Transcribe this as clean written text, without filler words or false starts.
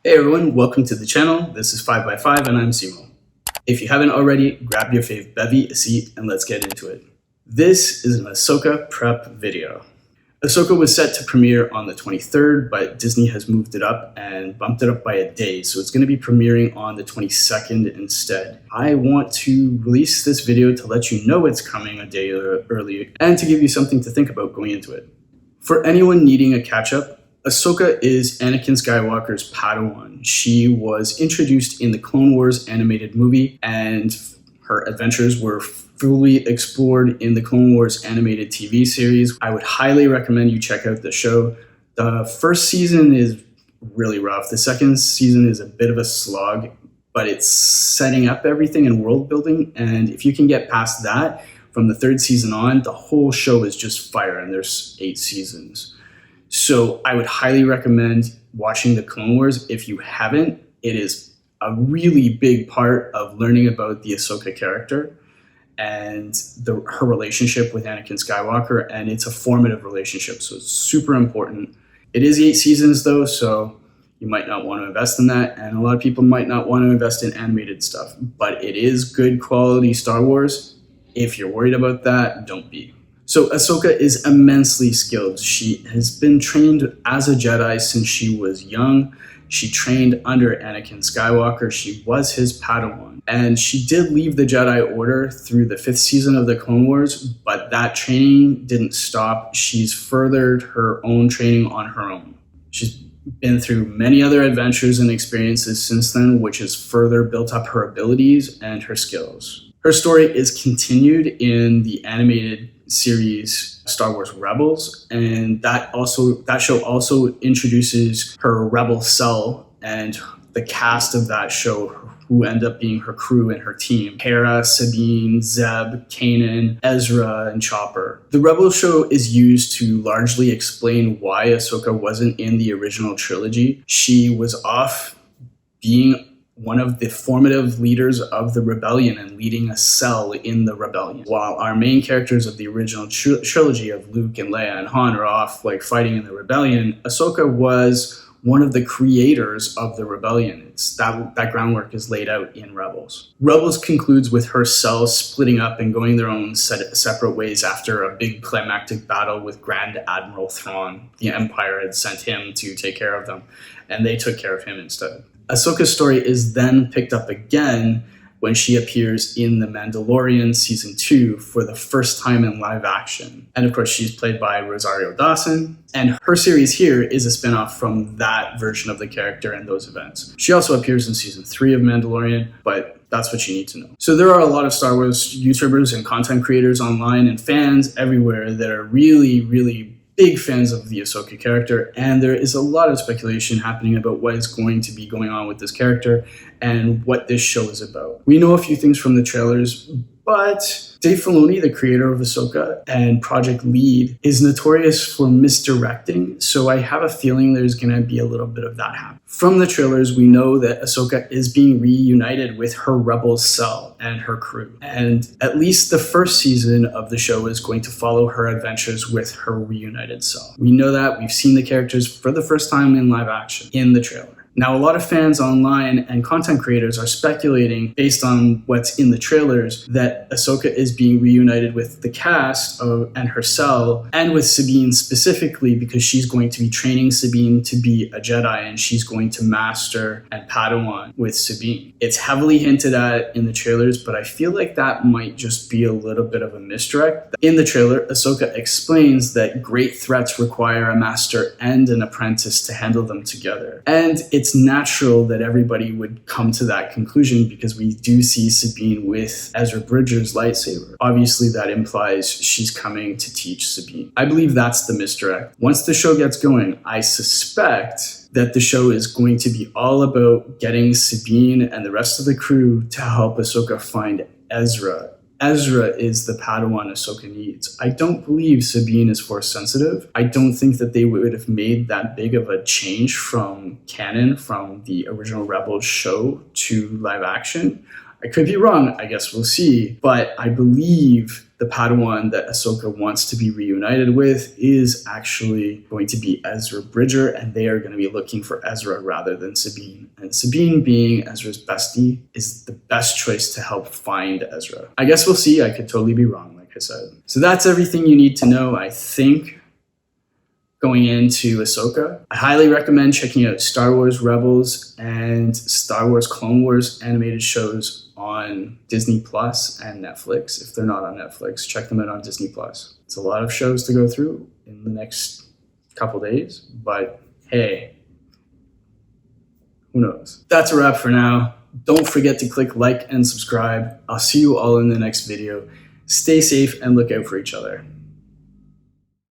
Hey everyone, welcome to the channel. This is FiveXFive and I'm Simo. If you haven't already, grab your fave bevy, a seat, and let's get into it. This is an Ahsoka prep video. Ahsoka was set to premiere on the 23rd, but Disney has moved it up and bumped it up by a day, so it's going to be premiering on the 22nd instead. I want to release this video to let you know it's coming a day early and to give you something to think about going into it. For anyone needing a catch-up, Ahsoka is Anakin Skywalker's Padawan. She was introduced in the Clone Wars animated movie, and her adventures were fully explored in the Clone Wars animated TV series. I would highly recommend you check out the show. The first season is really rough. The second season is a bit of a slog, but it's setting up everything and world building. And if you can get past that, from the third season on, the whole show is just fire, and there's 8 seasons. So I would highly recommend watching the Clone Wars. If you haven't, it is a really big part of learning about the Ahsoka character and her relationship with Anakin Skywalker, and it's a formative relationship, so it's super important. It is 8 seasons though, so you might not want to invest in that, and a lot of people might not want to invest in animated stuff, but it is good quality Star Wars. If you're worried about that, don't be. So Ahsoka is immensely skilled. She has been trained as a Jedi since she was young. She trained under Anakin Skywalker. She was his Padawan. And she did leave the Jedi Order through the 5th season of the Clone Wars, but that training didn't stop. She's furthered her own training on her own. She's been through many other adventures and experiences since then, which has further built up her abilities and her skills. Her story is continued in the animated series Star Wars Rebels, and that show also introduces her rebel cell and the cast of that show who end up being her crew and her team: Hera, Sabine, Zeb, Kanan, Ezra, and Chopper. The Rebels show is used to largely explain why Ahsoka wasn't in the original trilogy. She was off being one of the formative leaders of the rebellion and leading a cell in the rebellion. While our main characters of the original trilogy of Luke and Leia and Han are off fighting in the rebellion, Ahsoka was one of the creators of the rebellion. That groundwork is laid out in Rebels. Rebels concludes with her cell splitting up and going their own separate ways after a big climactic battle with Grand Admiral Thrawn. The Empire had sent him to take care of them, and they took care of him instead. Ahsoka's story is then picked up again when she appears in The Mandalorian Season 2 for the first time in live action. And of course, she's played by Rosario Dawson, and her series here is a spinoff from that version of the character and those events. She also appears in Season 3 of Mandalorian, but that's what you need to know. So there are a lot of Star Wars YouTubers and content creators online and fans everywhere that are really, really big fans of the Ahsoka character, and there is a lot of speculation happening about what is going to be going on with this character and what this show is about. We know a few things from the trailers, but Dave Filoni, the creator of Ahsoka and project lead, is notorious for misdirecting, so I have a feeling there's going to be a little bit of that happen. From the trailers, we know that Ahsoka is being reunited with her rebel cell and her crew, and at least the first season of the show is going to follow her adventures with her reunited cell. We know that. We've seen the characters for the first time in live action in the trailer. Now, a lot of fans online and content creators are speculating, based on what's in the trailers, that Ahsoka is being reunited with the cast and her cell, and with Sabine specifically, because she's going to be training Sabine to be a Jedi, and she's going to master and Padawan with Sabine. It's heavily hinted at in the trailers, but I feel like that might just be a little bit of a misdirect. In the trailer, Ahsoka explains that great threats require a master and an apprentice to handle them together. And it's natural that everybody would come to that conclusion because we do see Sabine with Ezra Bridger's lightsaber. Obviously, that implies she's coming to teach Sabine. I believe that's the misdirect. Once the show gets going, I suspect that the show is going to be all about getting Sabine and the rest of the crew to help Ahsoka find Ezra. Ezra is the Padawan Ahsoka needs. I don't believe Sabine is Force sensitive. I don't think that they would have made that big of a change from canon, from the original Rebels show to live action. I could be wrong, I guess we'll see, but I believe the Padawan that Ahsoka wants to be reunited with is actually going to be Ezra Bridger, and they are going to be looking for Ezra rather than Sabine. And Sabine, being Ezra's bestie, is the best choice to help find Ezra. I guess we'll see. I could totally be wrong, like I said. So that's everything you need to know, I think, going into Ahsoka. I highly recommend checking out Star Wars Rebels and Star Wars Clone Wars animated shows on Disney Plus and Netflix. If they're not on Netflix, check them out on Disney Plus. It's a lot of shows to go through in the next couple days, but hey, who knows? That's a wrap for now. Don't forget to click like and subscribe. I'll see you all in the next video. Stay safe and look out for each other.